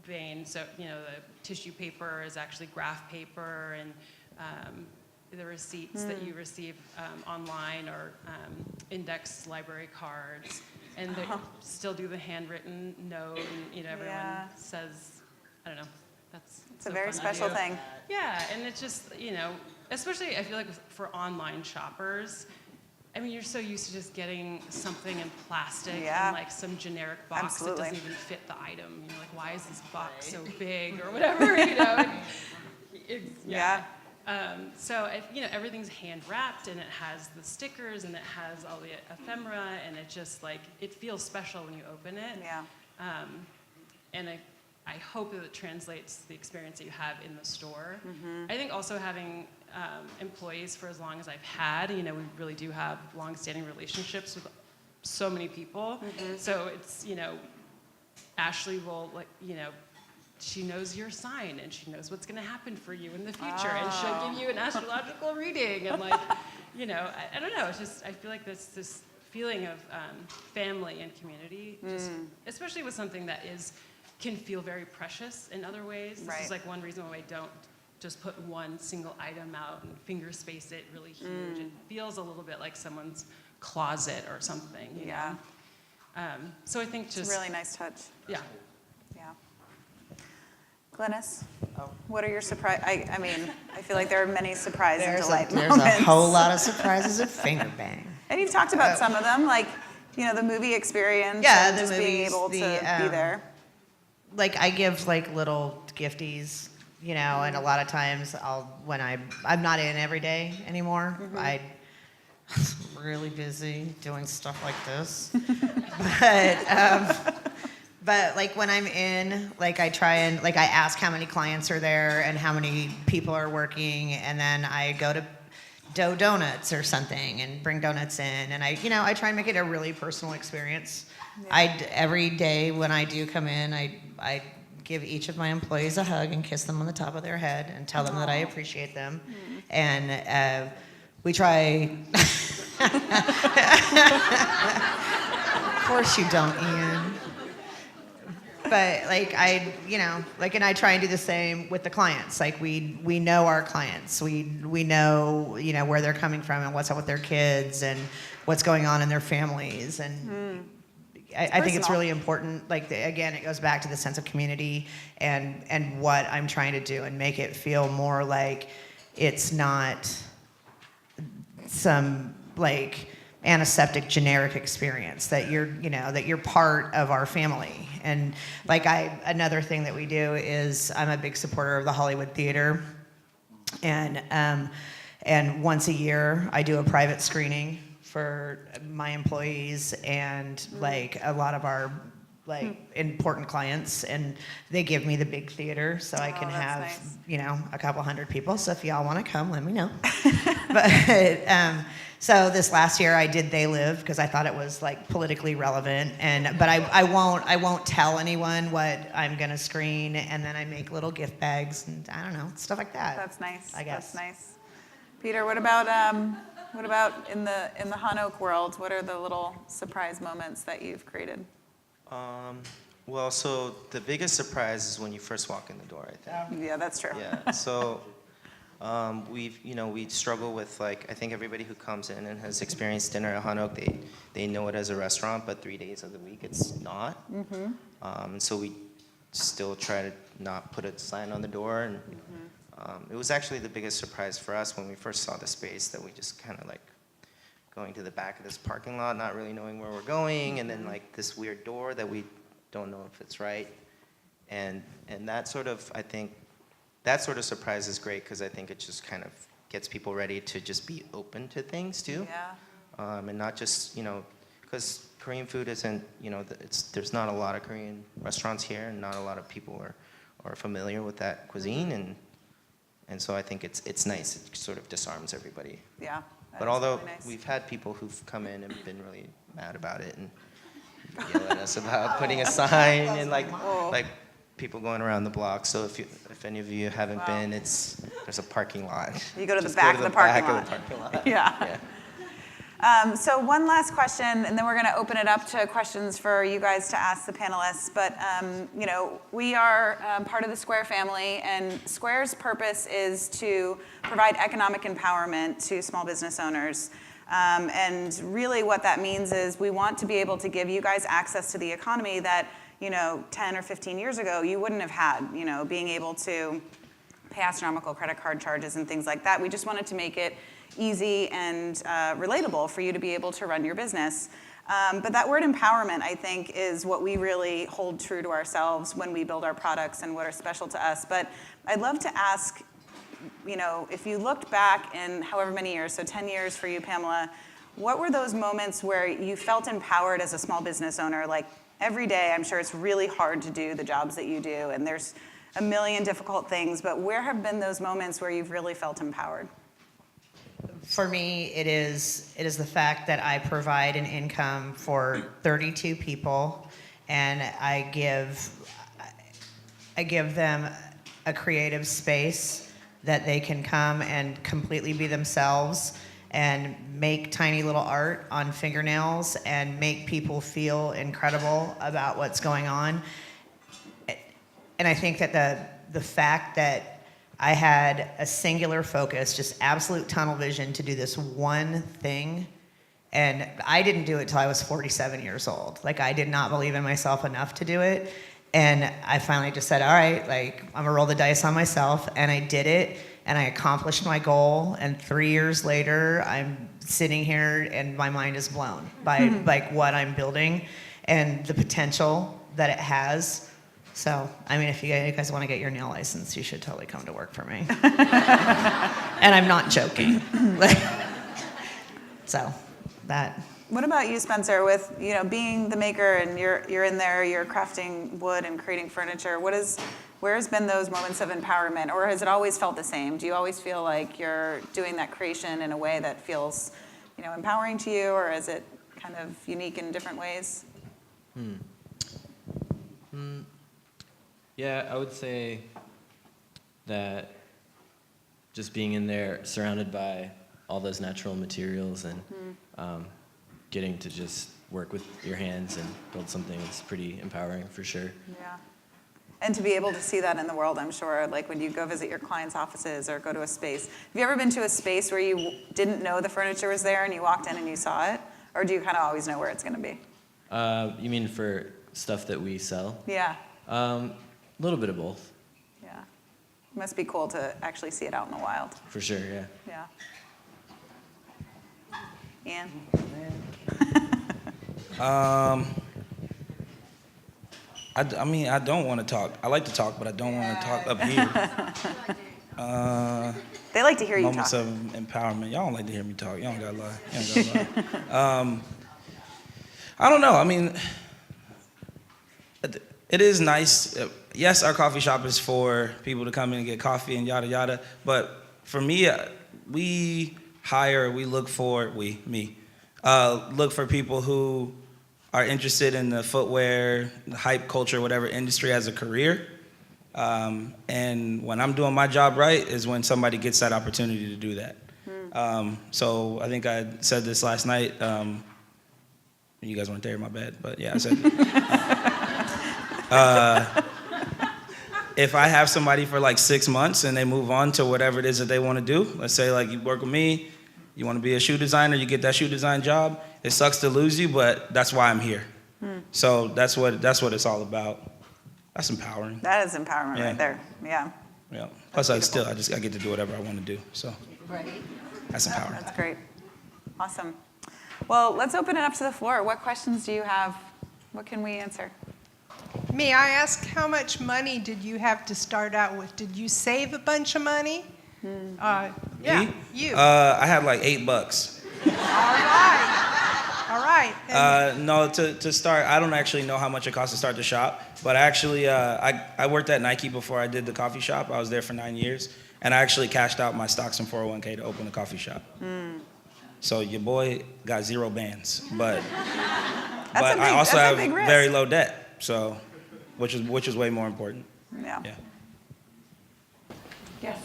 vein. So the tissue paper is actually graph paper, and the receipts that you receive online are index library cards, and they still do the handwritten note, and everyone says, I don't know. It's a very special thing. Yeah, and it's just especially I feel like for online shoppers, I mean, you're so used to just getting something in plastic and like some generic box that doesn't even fit the item. You're like, why is this box so big or whatever, So everything's hand wrapped, and it has the stickers, and it has all the ephemera, and it just it feels special when you open it. Yeah. And I hope that it translates the experience that you have in the store. I think also having employees for as long as I've had. You know, we really do have long-standing relationships with so many people. So it's, you know, Ashley will, like, you know, she knows your sign and she knows what's going to happen for you in the future, and she'll give you an astrological reading, and, like, you know, I don't know, it's just, I feel like this feeling of family and community, just, especially with something that can feel very precious in other ways. This is like one reason why I don't just put one single item out and finger space it really huge. It feels a little bit like someone's closet or something, you know? So I think just... It's a really nice touch. Yeah. Yeah. Glynis, what are your surprise? I mean, I feel like there are many surprise and delight moments. There's a whole lot of surprises at Finger Bang. And you've talked about some of them, like, you know, the movie experience. Yeah, and the just being movies, able to be there. Like, I give, like, little gifties, you know, and a lot of times I'm not in every day anymore. I'm really busy doing stuff like this. But like when I'm in, like I try and, like, I ask how many clients are there and how many people are working, and then I go to Dough Donuts or something and bring donuts in, and I try and make it a really personal experience. Every day when I do come in, I give each of my employees a hug and kiss them on the top of their head and tell them that I appreciate them. And we try... Of course you don't, Ian. But like and I try and do the same with the clients. Like we know our clients. We know, you know, where they're coming from and what's up with their kids and what's going on in their families. And I think it's really important. Like, again, it goes back to the sense of community and what I'm trying to do and make it feel more like it's not some, like, antiseptic generic experience, that you're part of our family. And like another thing that we do is I'm a big supporter of the Hollywood Theater, and once a year I do a private screening for my employees and like a lot of our like important clients, and they give me the big theater so I can have nice. You know, a couple hundred people. So if y'all want to come, let me know. But so this last year I did They Live because I thought it was like politically relevant, but I won't tell anyone what I'm gonna screen, and then I make little gift bags and I don't know, stuff like that. That's nice. I guess. That's nice. Peter, what about in the Hanoke world? What are the little surprise moments that you've created? Well, so the biggest surprise is when you first walk in the door, I think. Yeah, that's true. Yeah. So we struggle with, like, I think everybody who comes in and has experienced dinner at Hanoke, they know it as a restaurant, but 3 days of the week it's not. And so we still try to not put a sign on the door. And it was actually the biggest surprise for us when we first saw the space, that we just kind of like going to the back of this parking lot, not really knowing where we're going, and then like this weird door that we don't know if it's right. And that sort of, I think, that sort of surprise is great because I think it just kind of gets people ready to just be open to things too. Yeah. And not just, you know, because Korean food isn't, you know, there's not a lot of Korean restaurants here, and not a lot of people are familiar with that cuisine, and so I think it's nice. It sort of disarms everybody. Yeah. But although really nice. we've had people who've come in and been really mad about it and yell at us about putting a sign, and like people going around the block. So if any of you haven't been, there's a parking lot. You go to the Just back go of to the parking lot. Back of the parking lot. Yeah. So one last question, and then we're going to open it up to questions for you guys to ask the panelists. But you know, we are part of the Square family, and Square's purpose is to provide economic empowerment to small business owners. And really, what that means is we want to be able to give you guys access to the economy that, you know, 10 or 15 years ago you wouldn't have had. You know, being able to pay astronomical credit card charges and things like that. We just wanted to make it easy and relatable for you to be able to run your business. But that word empowerment, I think, is what we really hold true to ourselves when we build our products and what are special to us. But I'd love to ask, you know, if you looked back in however many years, so 10 years for you, Pamela, what were those moments where you felt empowered as a small business owner? Like every day, I'm sure it's really hard to do the jobs that you do, and there's a million difficult things, but where have been those moments where you've really felt empowered? For me, it is the fact that I provide an income for 32 people, and I give them a creative space that they can come and completely be themselves and make tiny little art on fingernails and make people feel incredible about what's going on. And I think that the fact that I had a singular focus, just absolute tunnel vision to do this one thing. And I didn't do it till I was 47 years old. Like, I did not believe in myself enough to do it. And I finally just said, all right, like, I'm gonna roll the dice on myself. And I did it, and I accomplished my goal. And 3 years later, I'm sitting here and my mind is blown by like what I'm building and the potential that it has. So, I mean, if you guys want to get your nail license, you should totally come to work for me. And I'm not joking. So, that. What about you, Spencer, with, you know, being the maker and you're in there, you're crafting wood and creating furniture, where has been those moments of empowerment, or has it always felt the same? Do you always feel like you're doing that creation in a way that feels, you know, empowering to you, or is it kind of unique in different ways? Yeah, I would say that just being in there, surrounded by all those natural materials and getting to just work with your hands and build something is pretty empowering for sure. Yeah. And to be able to see that in the world, I'm sure, like when you go visit your clients' offices or go to a space. Have you ever been to a space where you didn't know the furniture was there and you walked in and you saw it? Or do you kind of always know where it's going to be? You mean for stuff that we sell? Yeah. A little bit of both. Yeah. It must be cool to actually see it out in the wild. For sure, yeah. Yeah. Ian? I mean, I don't want to talk. I like to talk, but I don't want to talk up here. They like to hear you Moments talk. of empowerment. Y'all don't like to hear me talk. Y'all don't gotta lie. Y'all don't gotta lie. I don't know. I mean, it is nice. Yes, our coffee shop is for people to come in and get coffee and yada yada. But for me, we look for people who are interested in the footwear, the hype culture, whatever industry as a career. And when I'm doing my job right is when somebody gets that opportunity to do that. So I think I said this last night. You guys weren't there, my bad, but yeah, I said if I have somebody for like 6 months and they move on to whatever it is that they want to do, let's say like you work with me, you want to be a shoe designer, you get that shoe design job. It sucks to lose you, but that's why I'm here. So that's what it's all about. That's empowering. That is empowerment right there. Yeah. Yeah. Plus, I get to do whatever I want to do. So that's empowering. That's great. Awesome. Well, let's open it up to the floor. What questions do you have? What can we answer? May I ask, how much money did you have to start out with? Did you save a bunch of money? Yeah, Me? you. I had like $8. All right. No, to start, I don't actually know how much it costs to start the shop, but actually, I worked at Nike before I did the coffee shop. I was there for 9 years, and I actually cashed out my stocks and 401k to open the coffee shop. So your boy got 0 bands, but I also have very low debt, so which is way more important. Yeah. Yes.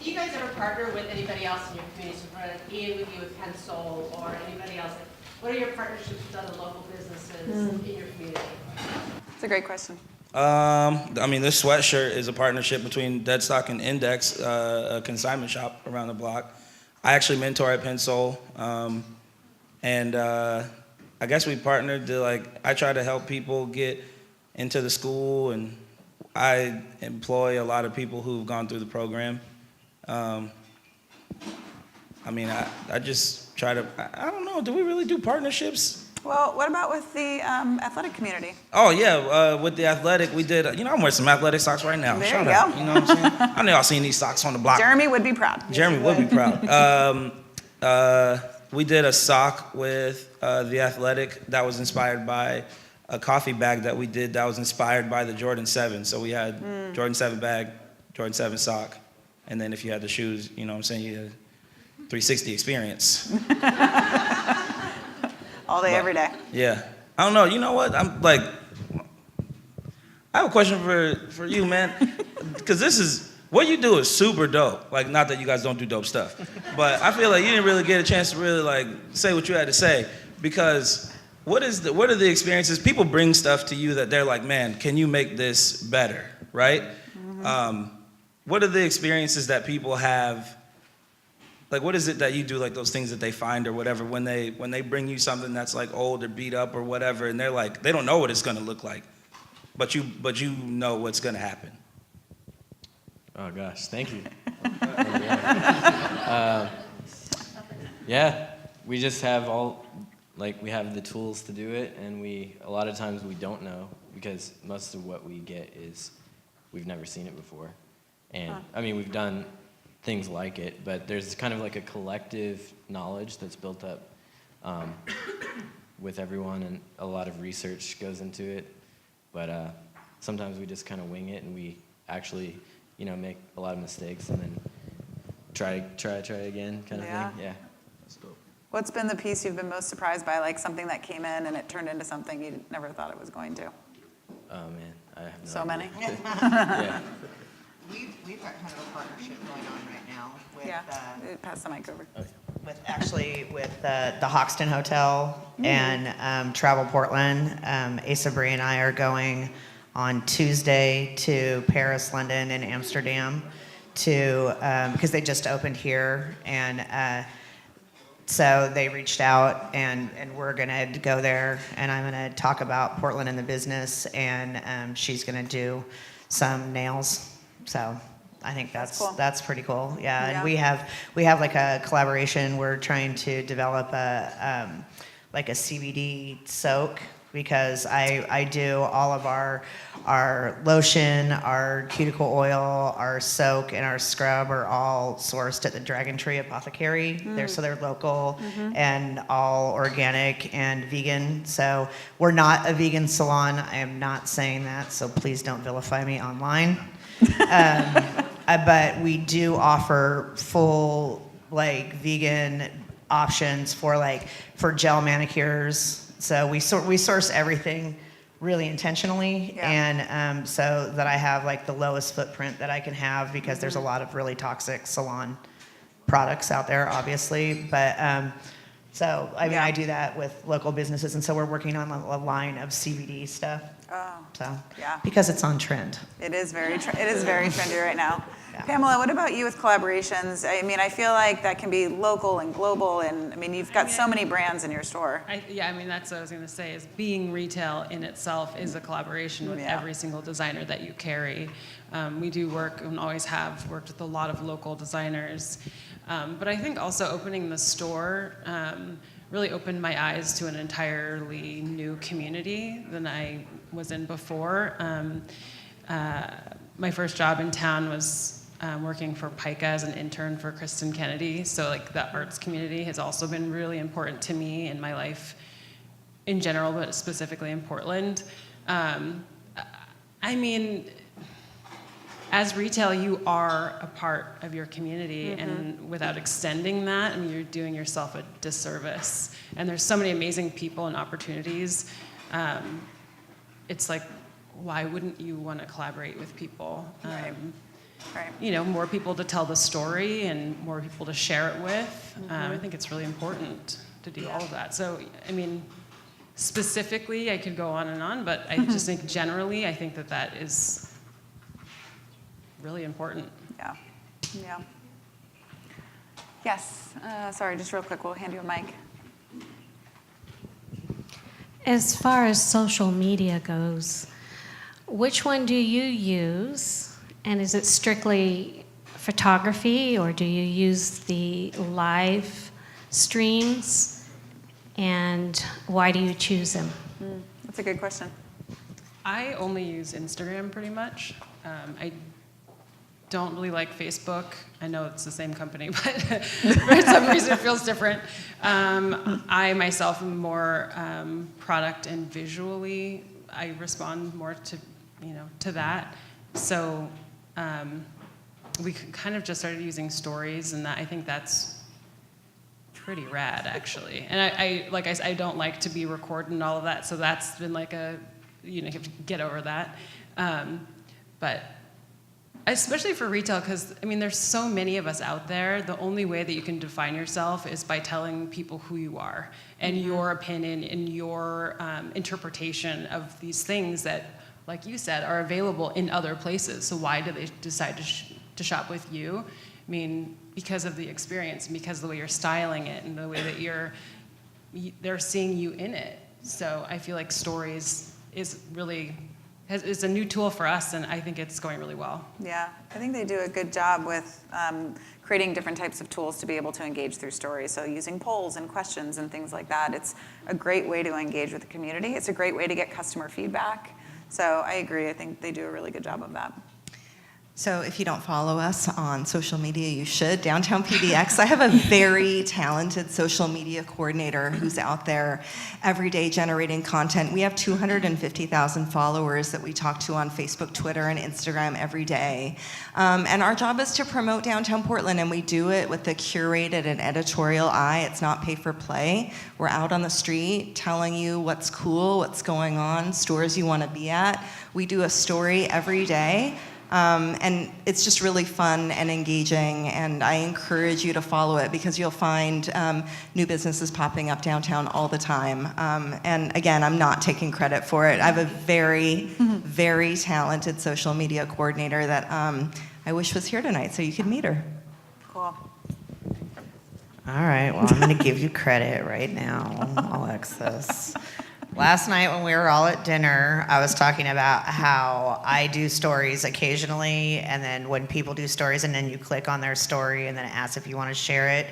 Do you guys ever partner with anybody else in your community? So for like Ian with you with Pencil or anybody else? What are your partnerships with other local businesses in your community? It's a great question. I mean, this sweatshirt is a partnership between Deadstock and Index, a consignment shop around the block. I actually mentor at Pencil, and I guess we partnered to I try to help people get into the school, and I employ a lot of people who've gone through the program. I mean, I just try to, I don't know, do we really do partnerships? Well, what about with the athletic community? Oh, yeah, with the athletic, we did, I'm wearing some athletic socks right now. There Shut you up. go. You know what I'm saying? I know y'all seen these socks on the block. Jeremy would be proud. Jeremy would be proud. We did a sock with the athletic that was inspired by a coffee bag that we did that was inspired by the Jordan 7. So we had Jordan 7 bag, Jordan 7 sock, and then if you had the shoes, you know what I'm saying, you had 360 experience. All day, every day. Yeah. I don't know. You know what? I have a question for you, man. Because what you do is super dope. Like, not that you guys don't do dope stuff, but I feel like you didn't really get a chance to really like say what you had to say. Because what are the experiences? People bring stuff to you that they're like, man, can you make this better, right? Mm-hmm. What are the experiences that people have? Like, what is it that you do, like those things that they find or whatever, when they bring you something that's like old or beat up or whatever, and they're like, they don't know what it's gonna look like, but you know what's gonna happen. Oh gosh, thank you. Yeah, we just have we have the tools to do it, and a lot of times we don't know, because most of what we get is we've never seen it before. And I mean, we've done things like it, but there's kind of like a collective knowledge that's built up with everyone, and a lot of research goes into it. But sometimes we just kind of wing it, and we actually, make a lot of mistakes, and then try again, kind of thing. Yeah. That's dope. What's been the piece you've been most surprised by, like something that came in and it turned into something you never thought it was going to? Oh man, I have no So idea. many? Yeah. We've got kind of a partnership going on right now with, Pass the mic over. with the Hoxton Hotel and Travel Portland. Asa Bree and I are going on Tuesday to Paris, London, and Amsterdam because they just opened here, and so they reached out, and we're gonna go there, and I'm gonna talk about Portland and the business, and she's gonna do some nails. So I think that's cool. That's pretty cool. Yeah, and we have like a collaboration. We're trying to develop a CBD soak, because I do all of our lotion, our cuticle oil, our soak, and our scrub are all sourced at the Dragon Tree Apothecary. They're local and all organic and vegan. So we're not a vegan salon. I am not saying that, so please don't vilify me online. But we do offer full vegan options for gel manicures. So we source everything really intentionally, and so that I have the lowest footprint that I can have, because there's a lot of really toxic salon products out there, obviously. But I do that with local businesses, and so we're working on a line of CBD stuff. Oh, So yeah. because it's on trend. It is very trendy right now. Yeah. Pamela, what about you with collaborations? I mean, I feel like that can be local and global, and I mean, you've got so many brands in your store. That's what I was going to say, is being retail in itself is a collaboration with every single designer that you carry. We do work and always have worked with a lot of local designers. But I think also opening the store really opened my eyes to an entirely new community than I was in before. My first job in town was working for PICA as an intern for Kristen Kennedy. So the arts community has also been really important to me in my life in general, but specifically in Portland. I mean, as retail, you are a part of your community, and without extending that, you're doing yourself a disservice. And there's so many amazing people and opportunities. It's why wouldn't you want to collaborate with people? Right. More people to tell the story and more people to share it with. I think it's really important to do all of that. So, I mean, specifically, I could go on and on, but I just think generally, I think that is really important. Yeah. Yes. Sorry, just real quick, we'll hand you a mic. As far as social media goes, which one do you use? And is it strictly photography, or do you use the live streams? And why do you choose them? That's a good question. I only use Instagram pretty much. I don't really like Facebook. I know it's the same company, but for some reason it feels different. I myself am more product and visually. I respond more to that. So we kind of just started using stories, and I think that's pretty rad, actually. And I don't like to be recorded and all of that, so that's been like you have to get over that. But especially for retail, because there's so many of us out there. The only way that you can define yourself is by telling people who you are and your opinion and your interpretation of these things that, like you said, are available in other places. So why do they decide to shop with you? Because of the experience and because of the way you're styling it and the way that they're seeing you in it. So I feel like stories is a new tool for us, and I think it's going really well. Yeah, I think they do a good job with creating different types of tools to be able to engage through stories. So using polls and questions and things like that. It's a great way to engage with the community. It's a great way to get customer feedback. So I agree. I think they do a really good job of that. So if you don't follow us on social media, you should. Downtown PDX. I have a very talented social media coordinator who's out there every day generating content. We have 250,000 followers that we talk to on Facebook, Twitter, and Instagram every day. And our job is to promote downtown Portland, and we do it with a curated and editorial eye. It's not pay for play. We're out on the street telling you what's cool, what's going on, stores you want to be at. We do a story every day. And it's just really fun and engaging, and I encourage you to follow it because you'll find new businesses popping up downtown all the time. And again, I'm not taking credit for it. I have a very, very talented social media coordinator that I wish was here tonight so you could meet her. Cool. All right, well, I'm going to give you credit right now, Alexis. Last night when we were all at dinner, I was talking about how I do stories occasionally, and then when people do stories, and then you click on their story, and then it asks if you want to share it.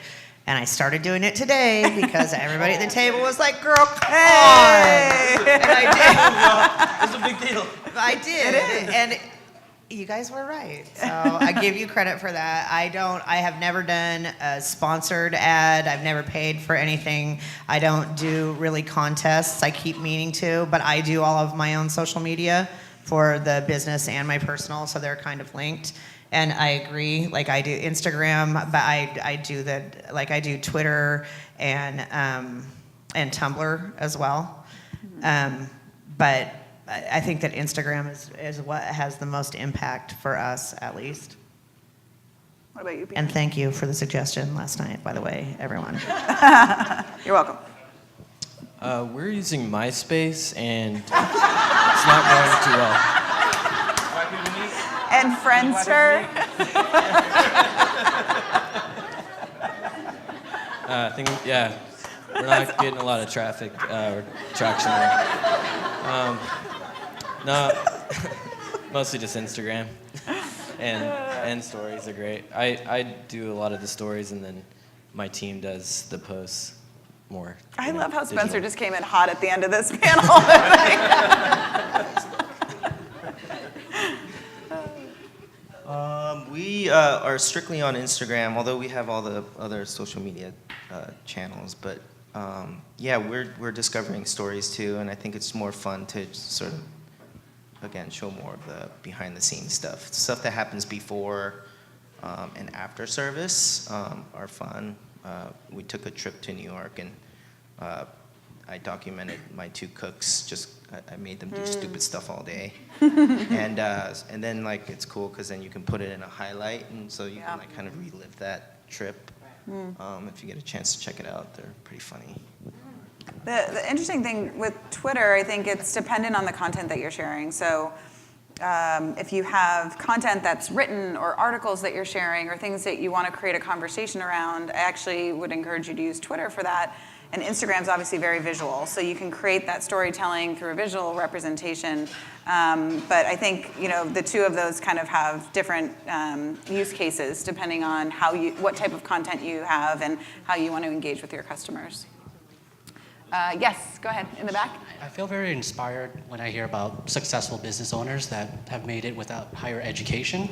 And I started doing it today because everybody at the table was like, "Girl, come on!" And I did. It's a big deal. I did, and you guys were right. So I give you credit for that. I have never done a sponsored ad. I've never paid for anything. I don't do really contests. I keep meaning to, but I do all of my own social media for the business and my personal, so they're kind of linked. And I agree, like I do Instagram, but I do Twitter and Tumblr as well. But I think that Instagram is what has the most impact for us, at least. What about you, Peter? And thank you for the suggestion last night, by the way, everyone. You're welcome. We're using MySpace, and it's not going too well. And Friendster. I think, yeah, we're not getting a lot of traffic or traction there. No, mostly just Instagram, and stories are great. I do a lot of the stories, and then my team does the posts more. I love how digital. Spencer just came in hot at the end of this panel. We are strictly on Instagram, although we have all the other social media channels. But yeah, we're discovering stories too, and I think it's more fun to sort of, again, show more of the behind-the-scenes stuff that happens before and after service are fun. We took a trip to New York, and I documented my two cooks. I made them do stupid stuff all day, and then like it's cool because then you can put it in a highlight, and so you can like kind of relive that trip. If you get a chance to check it out, they're pretty funny. The interesting thing with Twitter, I think it's dependent on the content that you're sharing. So if you have content that's written or articles that you're sharing or things that you want to create a conversation around, I actually would encourage you to use Twitter for that. And Instagram's obviously very visual, so you can create that storytelling through a visual representation. But I think the two of those kind of have different use cases depending on what type of content you have and how you want to engage with your customers. Yes, go ahead, in the back. I feel very inspired when I hear about successful business owners that have made it without higher education.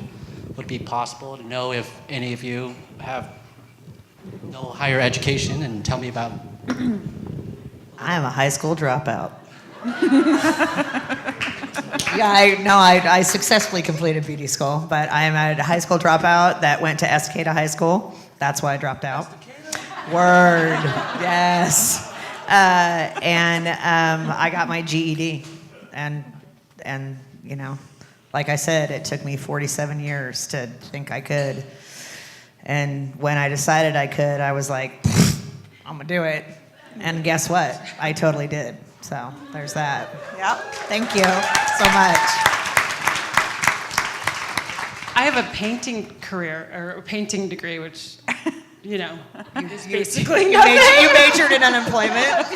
Would it be possible to know if any of you have no higher education and tell me about? I am a high school dropout. I successfully completed beauty school, but I am a high school dropout that went to Estacada High School. That's why I dropped out. Word. Yes. And I got my GED, and you know, like I said, it took me 47 years to think I could. And when I decided I could, I was like, I'm gonna do it. And guess what? I totally did. So there's that. Yep. Thank you so much. I have a painting career, or a painting degree, which, you know, is basically You majored in unemployment.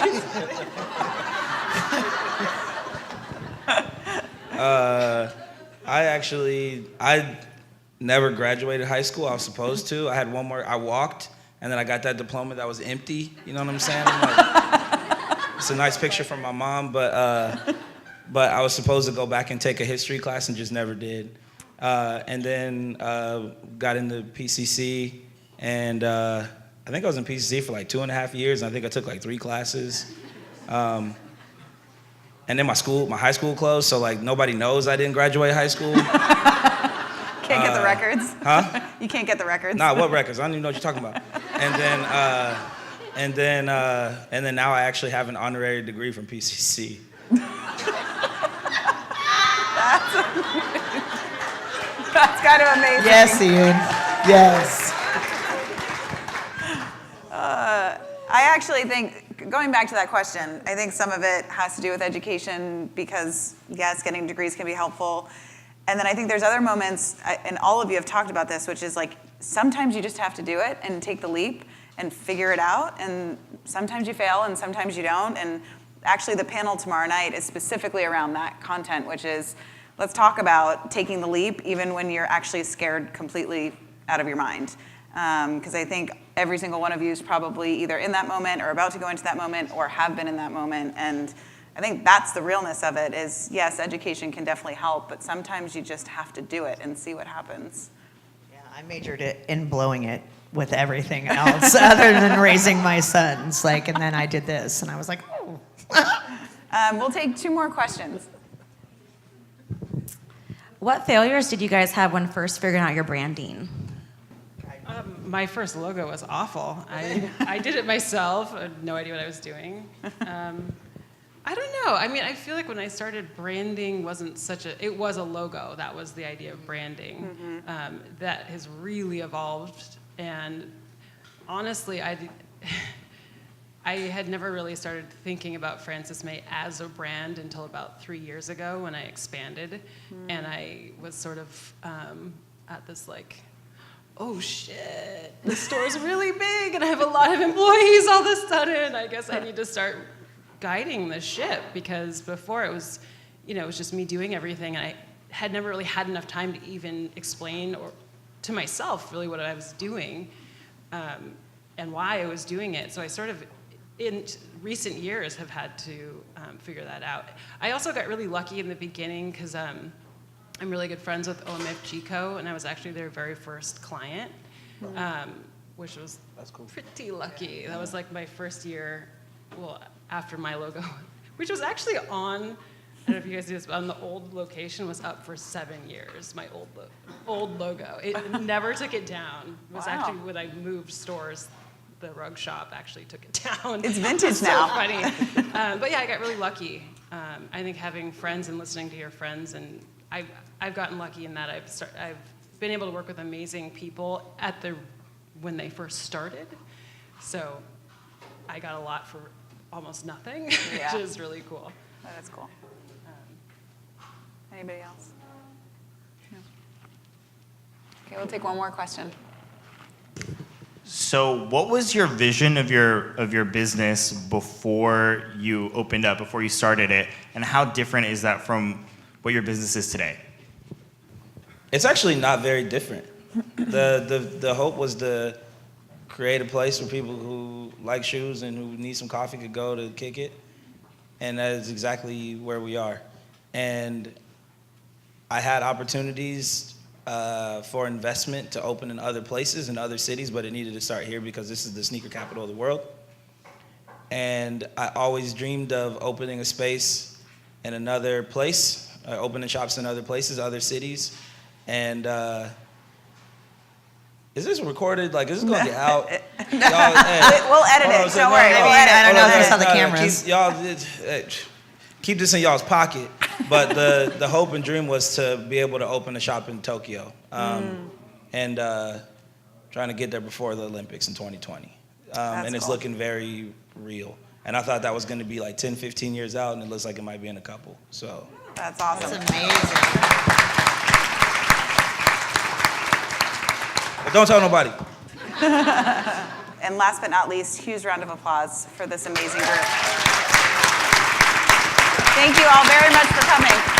I never graduated high school. I was supposed to. I had one more. I walked, and then I got that diploma that was empty. You know what I'm saying? It's a nice picture from my mom, but I was supposed to go back and take a history class and just never did. And then got into PCC, and I think I was in PCC for like 2.5 years, and I think I took like 3 classes. And then my high school closed, so like nobody knows I didn't graduate high school. Can't get the records. Huh? You can't get the records. Nah, what records? I don't even know what you're talking about. And then now I actually have an honorary degree from PCC. That's kind of amazing. Yes, Ian. Yes. I actually think, going back to that question, I think some of it has to do with education because, yes, getting degrees can be helpful. And then I think there's other moments, and all of you have talked about this, which is like sometimes you just have to do it and take the leap and figure it out. And sometimes you fail and sometimes you don't. And actually the panel tomorrow night is specifically around that content, which is let's talk about taking the leap even when you're actually scared completely out of your mind. Because I think every single one of you is probably either in that moment or about to go into that moment or have been in that moment. And I think that's the realness of it is, yes, education can definitely help, but sometimes you just have to do it and see what happens. Yeah, I majored in blowing it with everything else other than raising my sons. Like, and then I did this, and I was like, oh. We'll take 2 more questions. What failures did you guys have when first figuring out your branding? My first logo was awful. I did it myself. I had no idea what I was doing. I don't know. I mean, I feel like when I started, branding wasn't it was a logo. That was the idea of branding. That has really evolved. And honestly, I had never really started thinking about Frances May as a brand until about 3 years ago when I expanded. And I was sort of at this like, oh shit, the store's really big and I have a lot of employees all of a sudden. I guess I need to start guiding the ship because before it was, it was just me doing everything and I had never really had enough time to even explain to myself really what I was doing and why I was doing it. So I sort of, in recent years, have had to figure that out. I also got really lucky in the beginning because I'm really good friends with OMFG Co. and I was actually their very first client, which was pretty lucky. That was like my first year, well, after my logo, which was actually on, I don't know if you guys do this, but on the old location was up for 7 years, my old logo. It never took it down. It was actually when I moved stores, the rug shop actually took it down. It's vintage so now. Funny. But yeah, I got really lucky. I think having friends and listening to your friends, and I've gotten lucky in that I've been able to work with amazing people when they first started. So I got a lot for almost nothing, which is really cool. Oh, that's cool. Anybody else? No. Okay, we'll take one more question. So what was your vision of your business before you opened up, before you started it, and how different is that from what your business is today? It's actually not very different. The hope was to create a place where people who like shoes and who need some coffee could go to kick it, and that is exactly where we are. And I had opportunities for investment to open in other places, in other cities, but it needed to start here because this is the sneaker capital of the world. And I always dreamed of opening a space in another place, opening shops in other places, other cities. And is this recorded? Like, is this going to get out? We'll edit it. Don't worry. We'll edit. I don't know if We'll it's on edit. the cameras. Keep this in y'all's pocket. But the hope and dream was to be able to open a shop in Tokyo, and trying to get there before the Olympics in 2020. And it's looking very real. And I thought that was going to be like 10, 15 years out, and it looks like it might be in a couple. So That's awesome. That's amazing. but don't tell nobody. And last but not least, huge round of applause for this amazing group. Thank you all very much for coming.